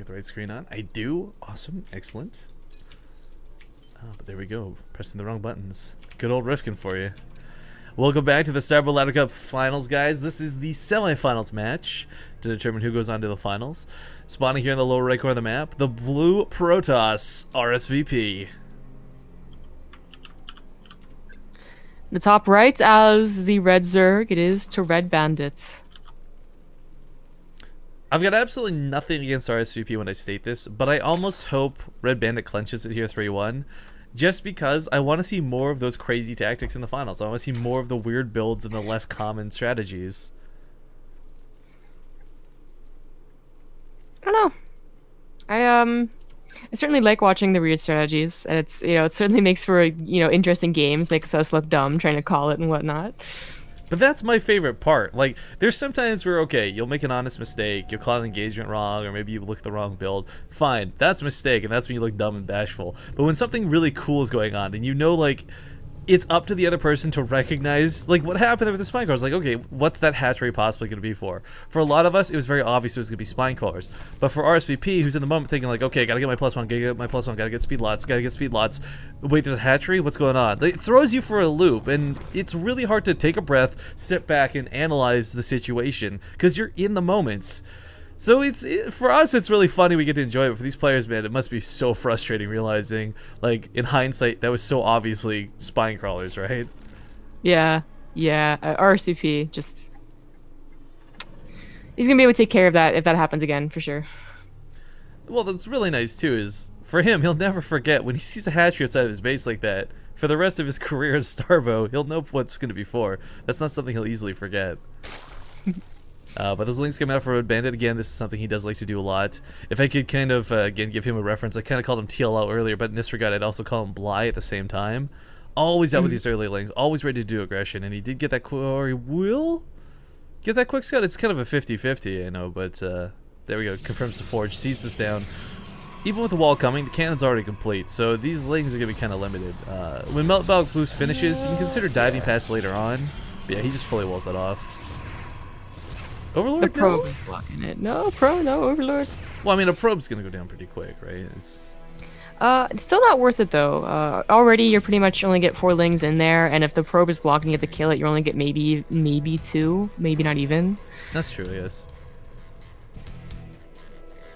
Get the right screen on. I do. Awesome. Excellent. But there we go. Pressing the wrong buttons. Good old Rifkin for you. Welcome back to the Starbow Ladder Cup Finals, guys. This is the semifinals match to determine who goes on to the finals. Spawning here in the lower right corner of the map, the blue Protoss RSVP. The top right as the red Zerg, it is TEHREDBANDIT. I've got absolutely nothing against RSVP when I state this, but I almost hope Red Bandit clinches it here 3-1. Just because I want to see more of those crazy tactics in the finals. I want to see more of the weird builds and the less common strategies. I don't know. I certainly like watching the weird strategies, and it's, it certainly makes for, interesting games, makes us look dumb trying to call it and whatnot. But that's my favorite part. Like, there's sometimes where, okay, you'll make an honest mistake, you'll call an engagement wrong, or maybe you look at the wrong build. Fine, that's a mistake, and that's when you look dumb and bashful. But when something really cool is going on, and you know, like, it's up to the other person to recognize, like, what happened there with the spine crawlers. Like, okay, what's that hatchery possibly going to be for? For a lot of us, it was very obvious it was going to be spine crawlers. But for RSVP, who's in the moment thinking, like, okay, gotta get my +1, gotta get my +1, gotta get speed lots, gotta get speed lots. Wait, there's a hatchery? What's going on? It throws you for a loop, and it's really hard to take a breath, sit back, and analyze the situation, because you're in the moments. So for us, it's really funny we get to enjoy it. But for these players, man, it must be so frustrating realizing, like, in hindsight, that was so obviously spine crawlers, right? Yeah, RSVP, just... He's gonna be able to take care of that if that happens again, for sure. Well, that's really nice, too, is, for him, he'll never forget when he sees a hatchery outside of his base like that. For the rest of his career as Starbow, he'll know what's going to be for. That's not something he'll easily forget. But those links coming out for Red Bandit, again, this is something he does like to do a lot. If I could kind of, again, give him a reference, I kind of called him TLL earlier, but in this regard, I'd also call him Bly at the same time. Always out with these early links, always ready to do aggression, and he did get that, or he will get that quick scout. It's kind of a 50-50, I know, but there we go, confirms the forge, sees this down. Even with the wall coming, the cannon's already complete, so these lings are going to be kind of limited. When Meltbug Boost finishes, you can consider diving past later on. But yeah, he just fully walls that off. Overlord? The probe is blocking it. No Overlord. Well, I mean, a probe's gonna go down pretty quick, right? It's still not worth it though. Already you're pretty much only get 4 lings in there, and if the probe is blocking it to kill it, you only get maybe 2, maybe not even. That's true, yes.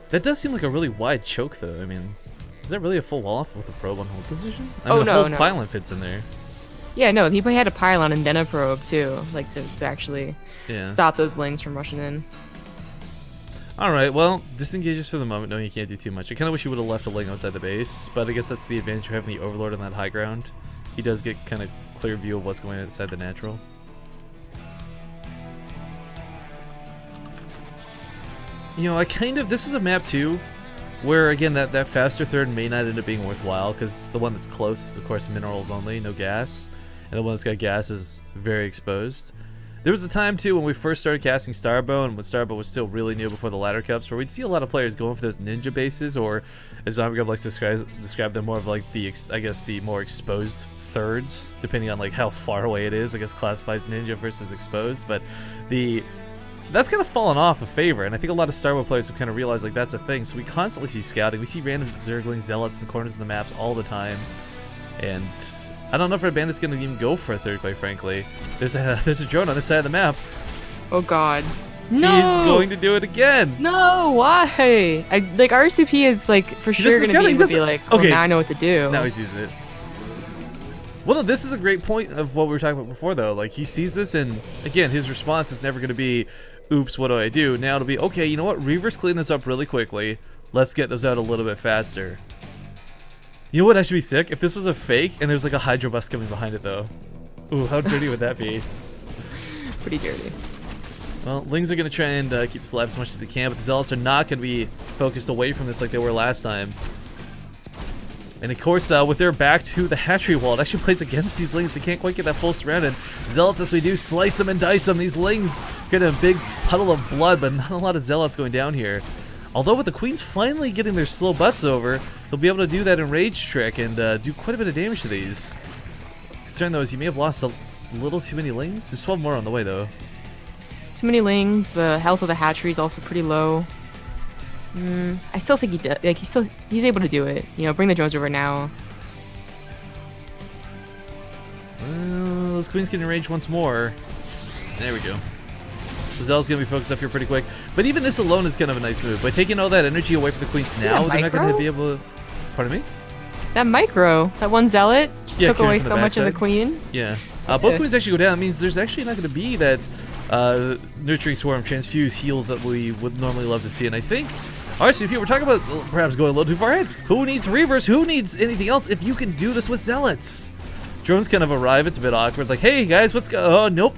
That does seem like a really wide choke, though. I mean, is that really a full wall off with the probe on hold position? I mean, the whole pylon fits in there. Yeah, no, he had a pylon and then a probe too, like to actually stop those lings from rushing in. Alright, well, disengages for the moment. No, he can't do too much. I kind of wish he would have left a ling outside the base, but I guess that's the advantage of having the Overlord on that high ground. He does get kind of clear view of what's going on inside the natural. You know, this is a map too, where again that faster third may not end up being worthwhile, because the one that's close is of course minerals only, no gas, and the one that's got gas is very exposed. There was a time too when we first started casting Starbow, and when Starbow was still really new before the ladder cups, where we'd see a lot of players going for those ninja bases, or as ZvP likes to describe them, more of like the more exposed thirds, depending on like how far away it is. I guess classifies ninja versus exposed, but that's kind of fallen off a favor, and I think a lot of Starbow players have kind of realized like that's a thing. So we constantly see scouting. We see random Zergling Zealots in the corners of the maps all the time, and I don't know if Red Bandit's going to even go for a third, quite frankly. There's a drone on this side of the map. Oh god. No! He's going to do it again! No, why? Like, RSVP is, like, for sure going to be able to be like, oh, okay, now I know what to do. Now he sees it. Well, no, this is a great point of what we were talking about before, though. Like, he sees this, and, again, his response is never going to be, oops, what do I do? Now it'll be, okay, you know what? Reverse clean this up really quickly. Let's get those out a little bit faster. You know what actually be sick? If this was a fake and there's like a hydro bus coming behind it, though. Ooh, how dirty would that be? Pretty dirty. Well, Lings are going to try and keep us alive as much as they can, but the Zealots are not going to be focused away from this like they were last time. And of course, with their back to the hatchery wall, it actually plays against these Lings. They can't quite get that full surround. And Zealots, as we do, slice them and dice them. These Lings get a big puddle of blood, but not a lot of Zealots going down here. Although with the Queens finally getting their slow butts over, they'll be able to do that in Rage Trick and do quite a bit of damage to these. Concern though is you may have lost a little too many Lings. There's 12 more on the way though. Too many Lings, the health of the hatchery is also pretty low. I still think he does. Like he's able to do it. You know, bring the drones over now. Well, those queens get in range once more. There we go. So Zell's gonna be focused up here pretty quick. But even this alone is kind of a nice move. By taking all that energy away from the queens now, they're not gonna be able to. Pardon me? That micro, that one zealot, just took away so much of the queen. Yeah. Both queens actually go down. It means there's actually not gonna be that nurturing swarm transfuse heals that we would normally love to see. And I think RSVP, we're talking about perhaps going a little too far ahead. Who needs reavers? Who needs anything else if you can do this with zealots? Drones kind of arrive. It's a bit awkward. Like, hey guys, what's oh nope.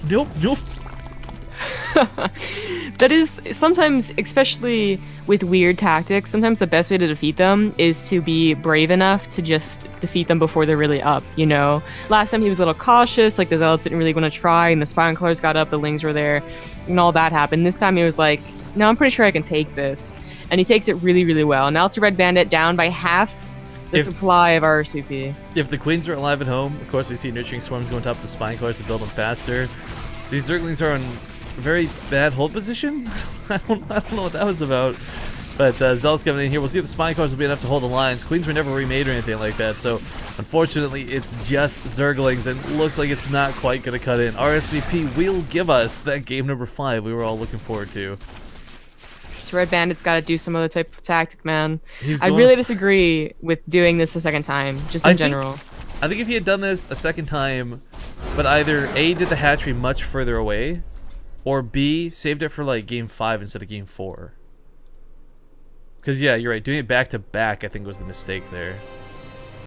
That is sometimes, especially with weird tactics, sometimes the best way to defeat them is to be brave enough to just defeat them before they're really up, you know? Last time he was a little cautious, like the zealots didn't really want to try, and the spine colors got up, the lings were there, and all that happened. This time he was like, no, I'm pretty sure I can take this. And he takes it really, really well. Now it's a red bandit down by half the supply of RSVP. If the queens are alive at home, of course we see nurturing swarms going top of the spine colors to build them faster. These zerglings are in very bad hold position. I don't know what that was about. But Zell's coming in here. We'll see if the spine colors will be enough to hold the lines. Queens were never remade or anything like that, so unfortunately it's just zerglings, and looks like it's not quite going to cut in. RSVP will give us that game number 5 we were all looking forward to. Red Bandit's got to do some other type of tactic, man. I really disagree with doing this a second time, just in general. I think if he had done this a second time, but either A, did the hatchery much further away, or B, saved it for like game 5 instead of game 4. Because yeah, you're right, doing it back to back I think was the mistake there.